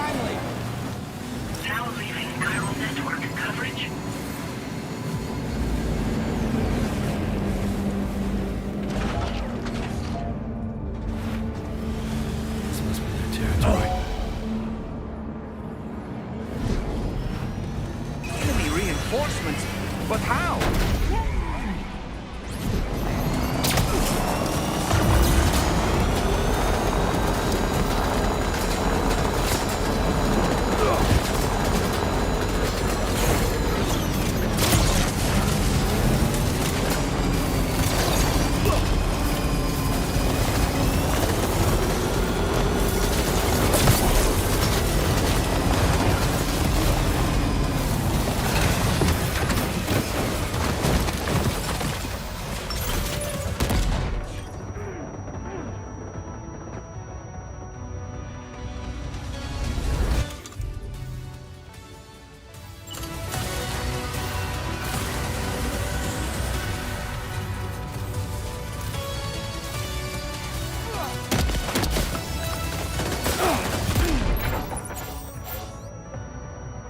finally! Now leaving chiral network coverage. This must be their territory. Enemy reinforcements? But how?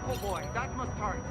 Oh boy, that must hurt.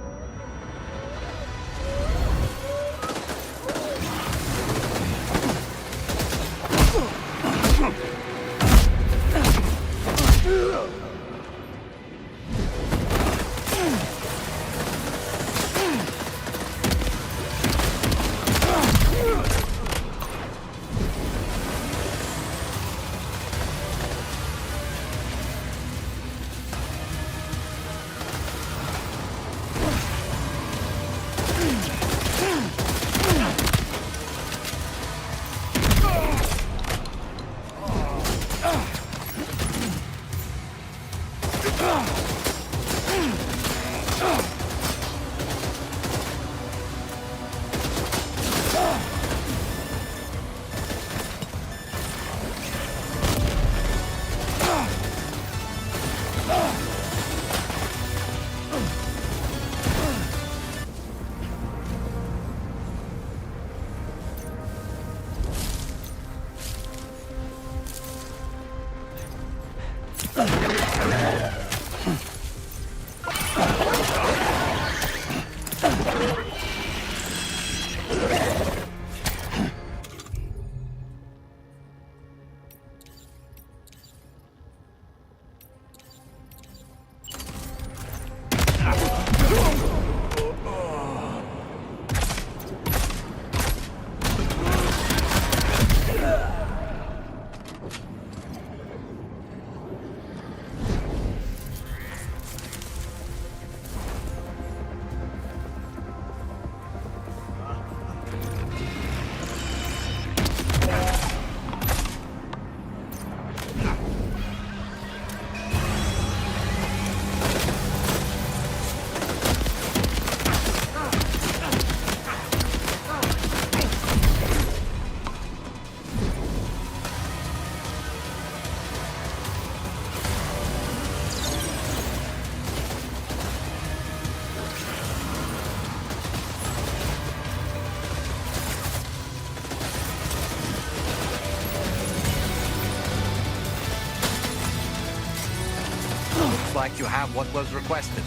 Looks like you have what was requested.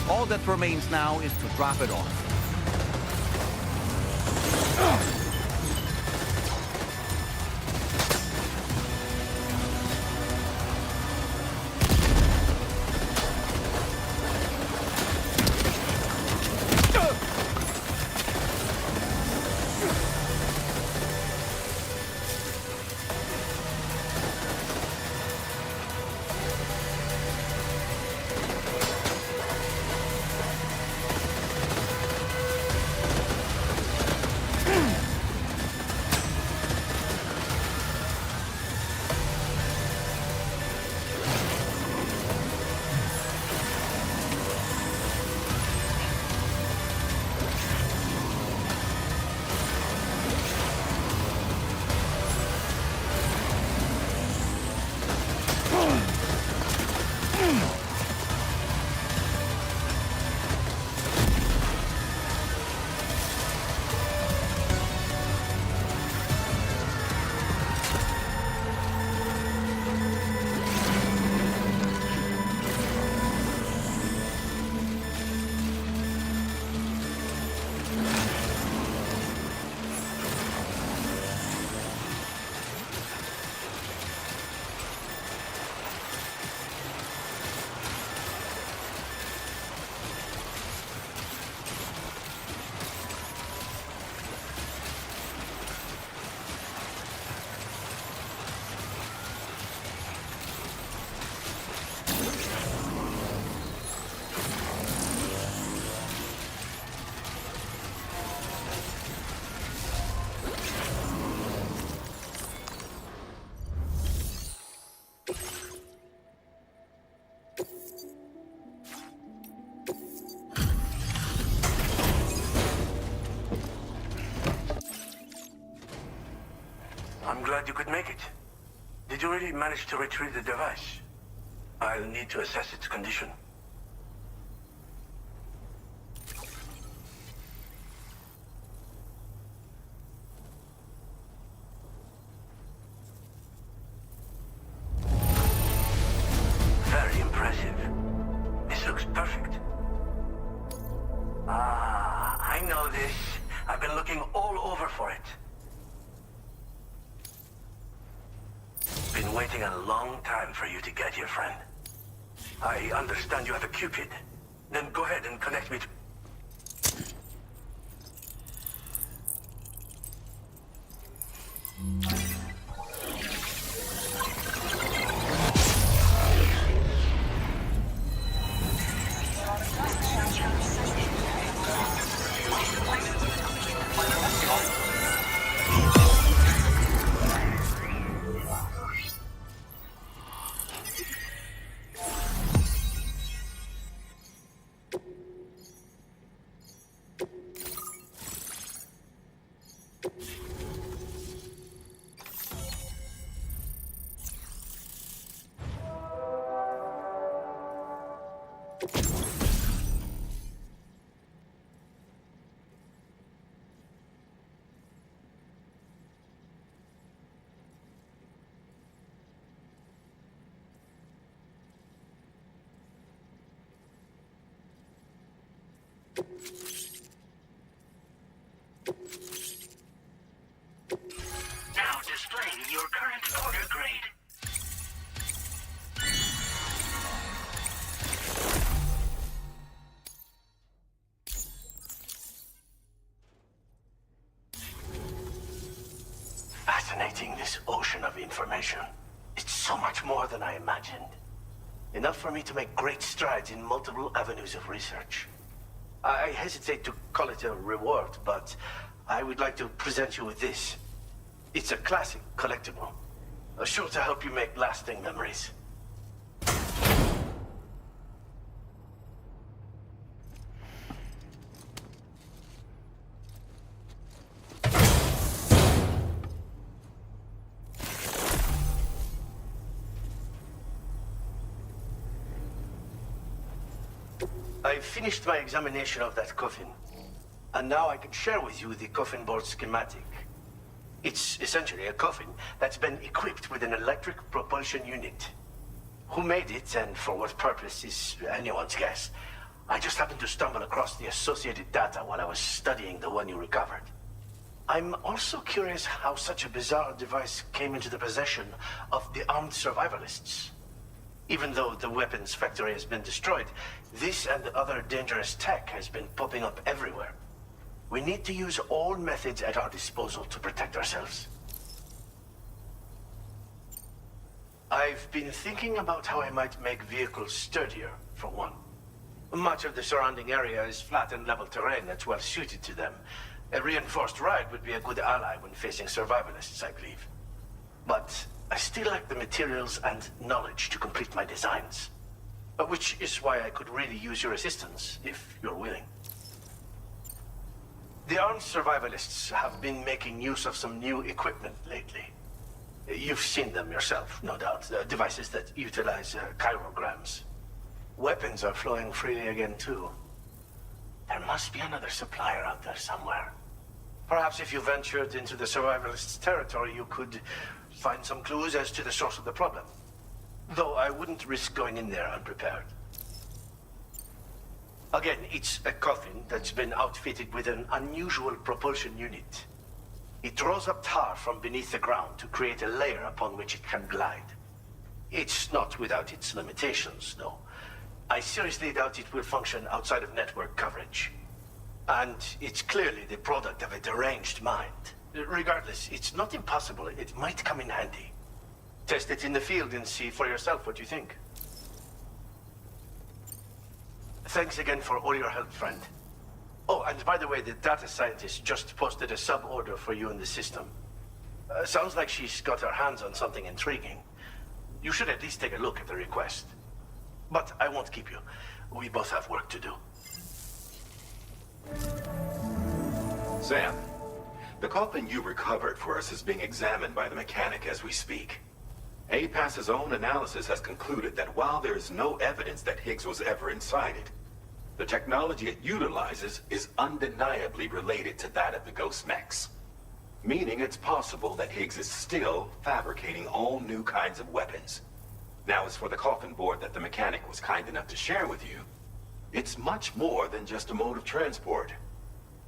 All that remains now is to drop it off. glad you could make it. Did you really manage to retrieve the device? I'll need to assess its condition. Very impressive. This looks perfect. Ah, I know this. I've been looking all over for it. Been waiting a long time for you to get here, friend. I understand you have a Cupid. Then go ahead and connect me to... Now displaying your current order grade. Fascinating, this ocean of information. It's so much more than I imagined. Enough for me to make great strides in multiple avenues of research. I hesitate to call it a reward, but I would like to present you with this. It's a classic collectible, sure to help you make lasting memories. I finished my examination of that coffin, and now I can share with you the coffin board schematic. It's essentially a coffin that's been equipped with an electric propulsion unit. Who made it and for what purpose is anyone's guess. I just happened to stumble across the associated data while I was studying the one you recovered. I'm also curious how such a bizarre device came into the possession of the armed survivalists. Even though the weapons factory has been destroyed, this and other dangerous tech has been popping up everywhere. We need to use all methods at our disposal to protect ourselves. I've been thinking about how I might make vehicles sturdier, for one. Much of the surrounding area is flat and level terrain that's well suited to them. A reinforced ride would be a good ally when facing survivalists, I believe. But I still lack the materials and knowledge to complete my designs. Which is why I could really use your assistance, if you're willing. The armed survivalists have been making use of some new equipment lately. You've seen them yourself, no doubt. Devices that utilize chirograms. Weapons are flowing freely again, too. There must be another supplier out there somewhere. Perhaps if you ventured into the survivalists' territory, you could find some clues as to the source of the problem. Though I wouldn't risk going in there unprepared. Again, it's a coffin that's been outfitted with an unusual propulsion unit. It draws up tar from beneath the ground to create a layer upon which it can glide. It's not without its limitations, though. I seriously doubt it will function outside of network coverage. And it's clearly the product of a deranged mind. Regardless, it's not impossible. It might come in handy. Test it in the field and see for yourself what you think. Thanks again for all your help, friend. Oh, and by the way, the data scientist just posted a sub-order for you in the system. Sounds like she's got her hands on something intriguing. You should at least take a look at the request. But I won't keep you. We both have work to do. Sam, The coffin you recovered for us is being examined by the mechanic as we speak. APAS's own analysis has concluded that while there is no evidence that Higgs was ever inside it, the technology it utilizes is undeniably related to that of the Ghost Mechs. Meaning it's possible that Higgs is still fabricating all new kinds of weapons. Now, as for the coffin board that the mechanic was kind enough to share with you, it's much more than just a mode of transport.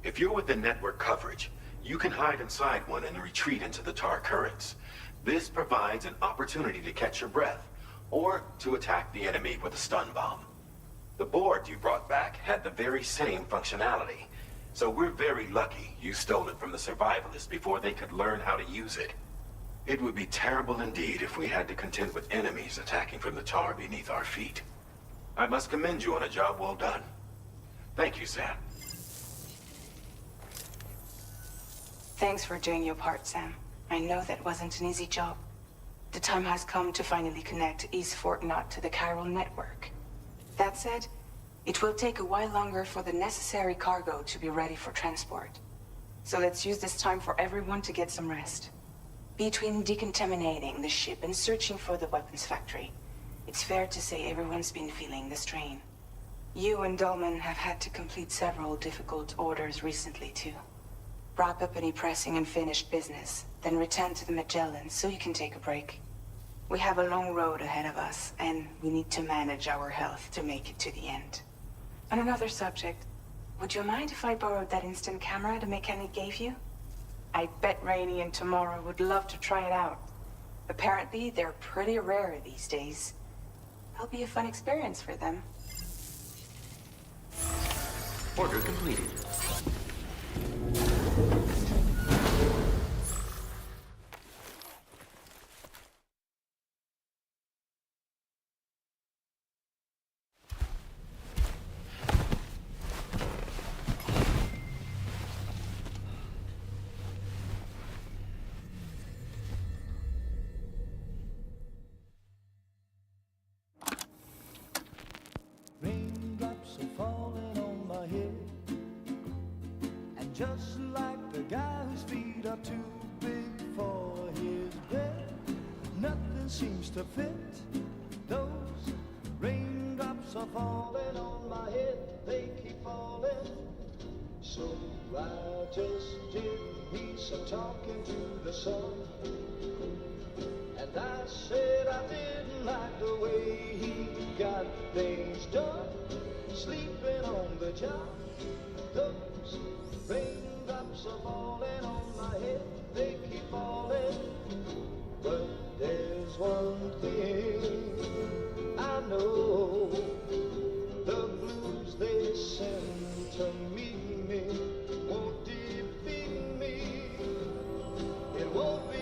If you're within network coverage, you can hide inside one and retreat into the tar currents. This provides an opportunity to catch your breath, or to attack the enemy with a stun bomb. The board you brought back had the very same functionality, so we're very lucky you stole it from the survivalists before they could learn how to use it. It would be terrible indeed if we had to contend with enemies attacking from the tar beneath our feet. I must commend you on a job well done. Thank you, Sam. Thanks for doing your part, Sam. I know that wasn't an easy job. The time has come to finally connect East Fort Knot to the chiral network. That said, it will take a while longer for the necessary cargo to be ready for transport. So let's use this time for everyone to get some rest. Between decontaminating the ship and searching for the weapons factory, it's fair to say everyone's been feeling the strain. You and Dolman have had to complete several difficult orders recently, too. Wrap up any pressing and finished business, then return to the Magellan so you can take a break. We have a long road ahead of us, and we need to manage our health to make it to the end. On another subject, would you mind if I borrowed that instant camera the mechanic gave you? I bet Rainey and Tomorrow would love to try it out. Apparently, they're pretty rare these days. It'll be a fun experience for them. Order completed. Raindrops are falling on my head, and just like the guy whose feet are too big for his bed, nothing seems to fit. Those raindrops are falling on my head, they keep falling. So I just did me some talking to the sun, and I said I didn't like the way he got things done, sleeping on the job. Those raindrops are falling on my head, they keep falling. But there's one thing I know, the blues they send to meet me won't defeat me. It won't be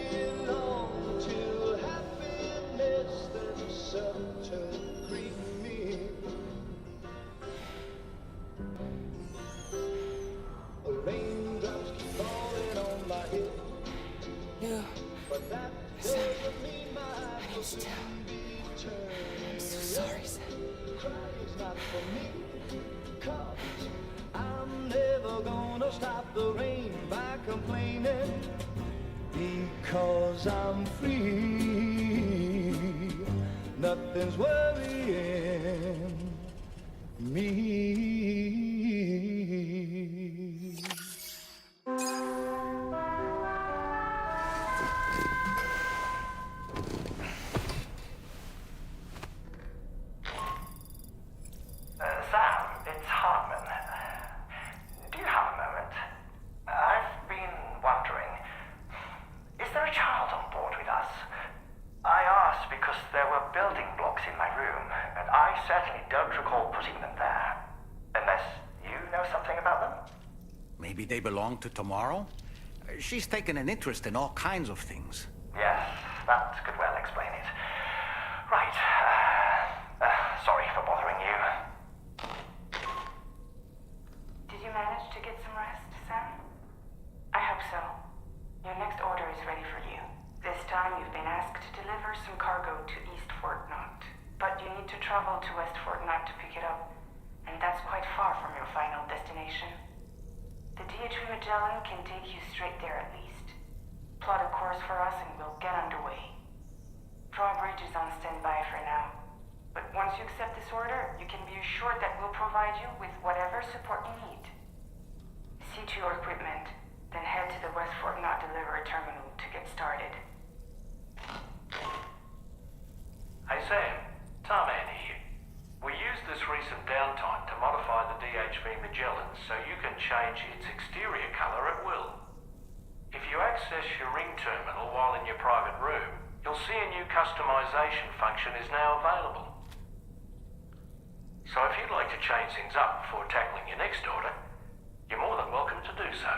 long till happiness themselves to greet me. Raindrops keep falling on my head, No, but that Sam, doesn't mean my I need eyes to will tell. be turning. I'm so sorry, Sam. Crying's not for me, 'cause I'm never gonna stop the rain by complaining, because I'm free. Nothing's worrying me. Sam, it's Hartman. Do you have a moment? I've been wondering, is there a child on board with us? I asked because there were building blocks in my room, and I certainly don't recall putting them there. Unless you know something about them? Maybe they belong to Tomorrow? She's taken an interest in all kinds of things. Yes, that could well explain it. Right. Sorry for bothering you. Did you manage to get some rest, Sam? I hope so. Your next order is ready for you. This time you've been asked to deliver some cargo to East Fort Knot. But you need to travel to West Fort Knot to pick it up, and that's quite far from your final destination. The DHV Magellan can take you straight there at least. Plot a course for us and we'll get underway. Drawbridge is on standby for now. But once you accept this order, you can be assured that we'll provide you with whatever support you need. See to your equipment, then head to the West Fort Knot delivery terminal to get started. Hey Sam, Tarman here. We used this recent downtime to modify the DHV Magellan so you can change its exterior color at will. If you access your ring terminal while in your private room, you'll see a new customization function is now available. So if you'd like to change things up before tackling your next order, you're more than welcome to do so.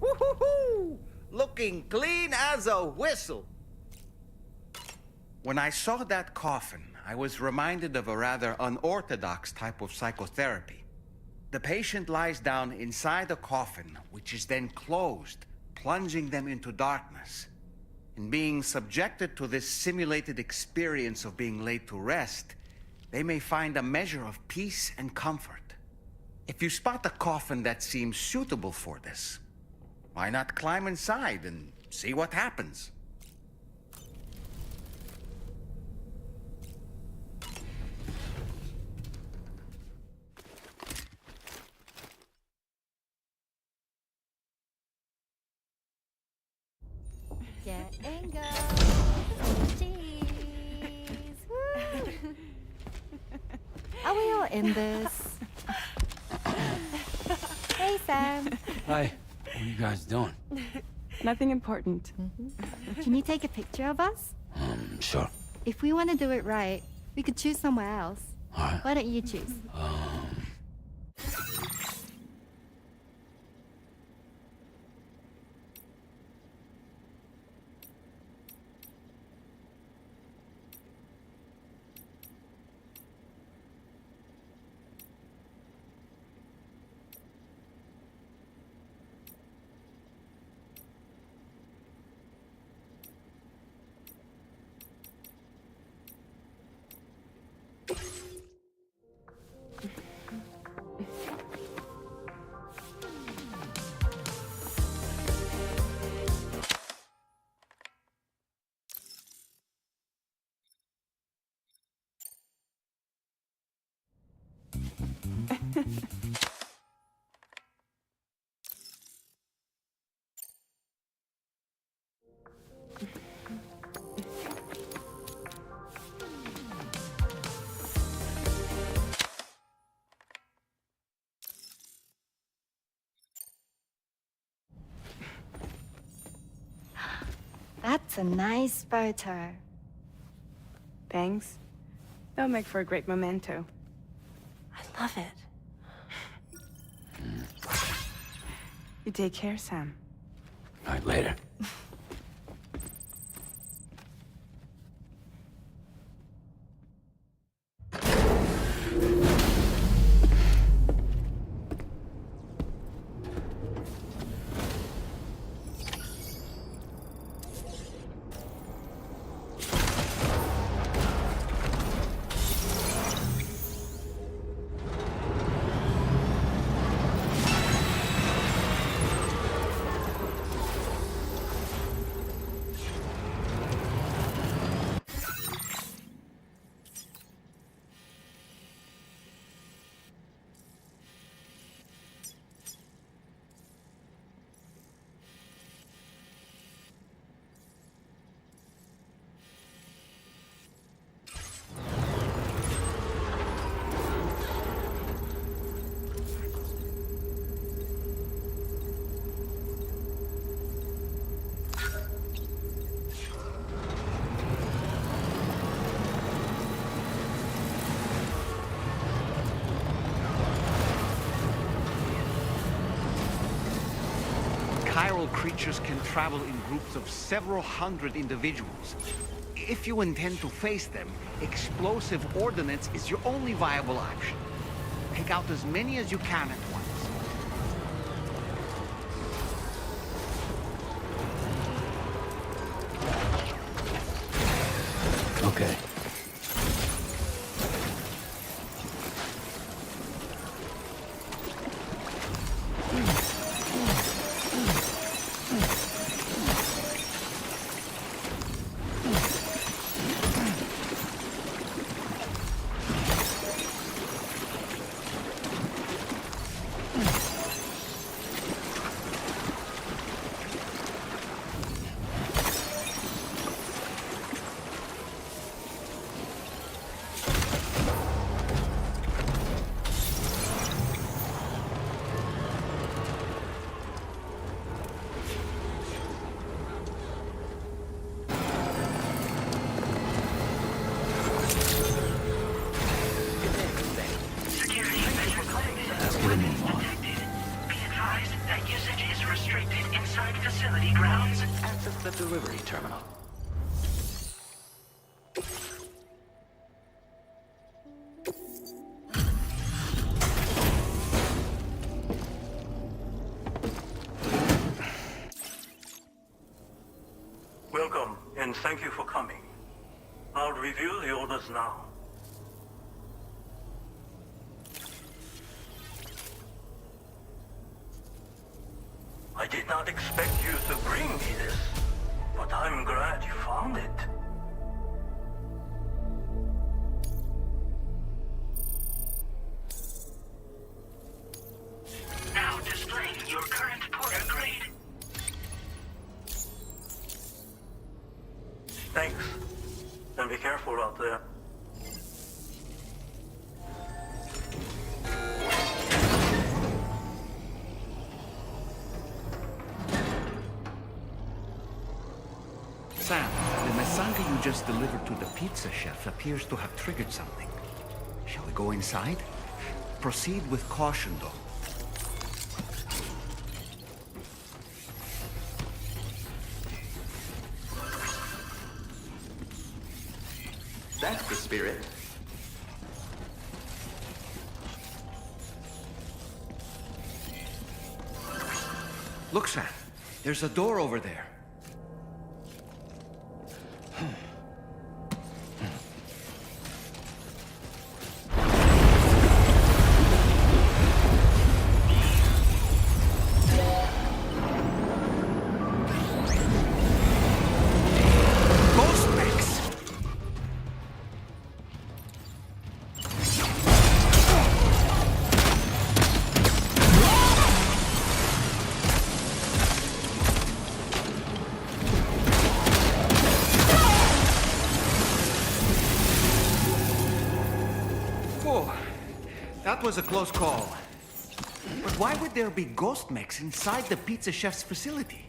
Woo-hoo-hoo! Looking clean as a whistle. When I saw that coffin, I was reminded of a rather unorthodox type of psychotherapy. The patient lies down inside a coffin, which is then closed, plunging them into darkness. In being subjected to this simulated experience of being laid to rest, they may find a measure of peace and comfort. If you spot a coffin that seems suitable for this, why not climb inside and see what happens? Get and go. Cheese. Woo. Are we all in this? Hey, Sam. Hi. What are you guys doing? Nothing important. Can you take a picture of us? Sure. If we want to do it right, we could choose somewhere else. All right. Why don't you choose? That's a nice photo. Thanks. They'll make for a great memento. I love it. You take care, Sam. All right, later. Chiral creatures can travel in groups of several hundred individuals. If you intend to face them, explosive ordnance is your only viable option. Take out as many as you can at once. Okay. Access the delivery terminal. Welcome, and thank you for coming. I'll review the orders now. I did not expect you to bring me this, but I'm glad you found it. Now displaying your current porter grade. Thanks. And be careful out there. Sam, the message you just delivered to the pizza chef appears to have triggered something. Shall we go inside? Proceed with caution, though. That's the spirit. Look, Sam. There's a door over there. That was a close call. But why would there be ghost mechs inside the pizza chef's facility?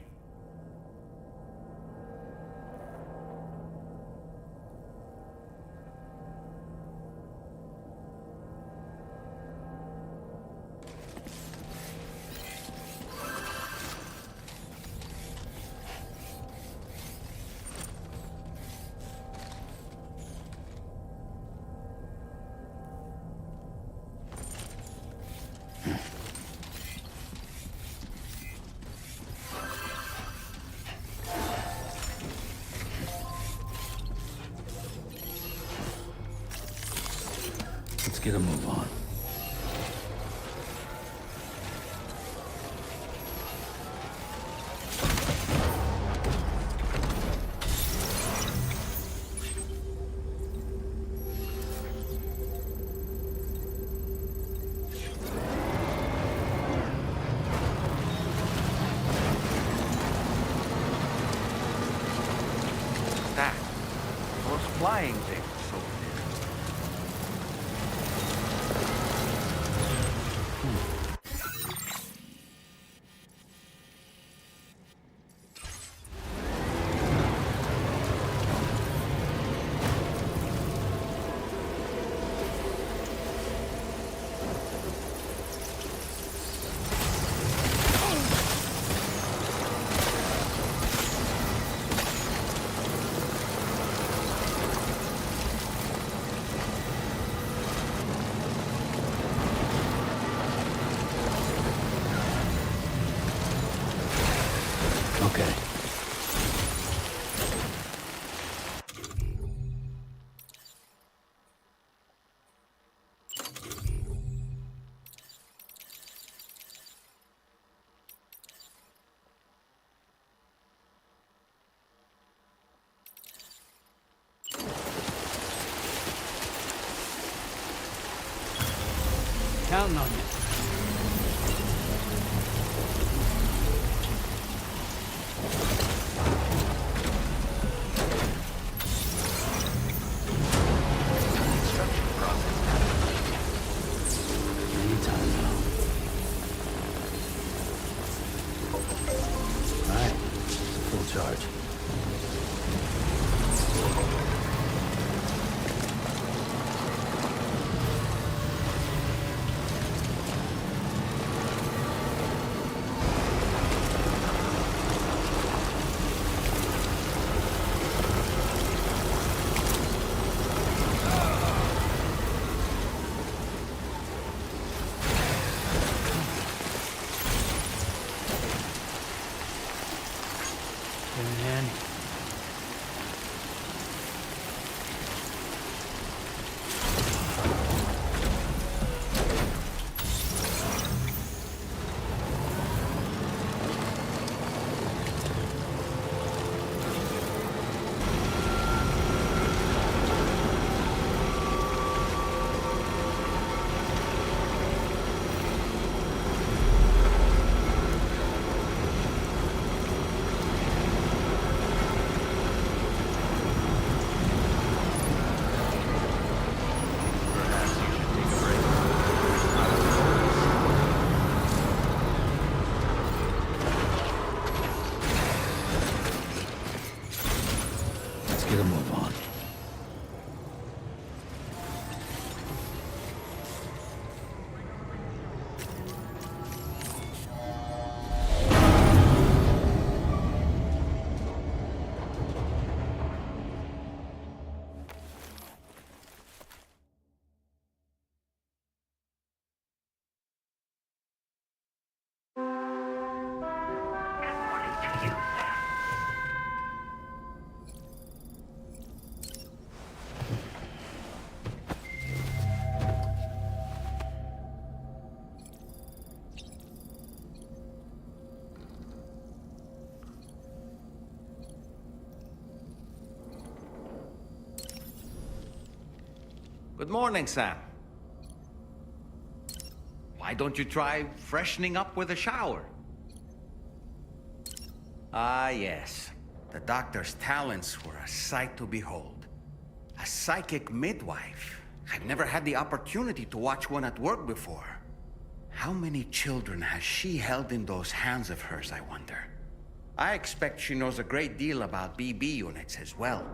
get a move on. That. Those flying things over there. Okay. Counting on you. Construction process happening. Anytime now. Alright. Full charge. And Perhaps you should take a break. let's get a move on. Good morning, Sam. Why don't you try freshening up with a shower? Ah, yes. The doctor's talents were a sight to behold. A psychic midwife. I've never had the opportunity to watch one at work before. How many children has she held in those hands of hers, I wonder? I expect she knows a great deal about BB units as well.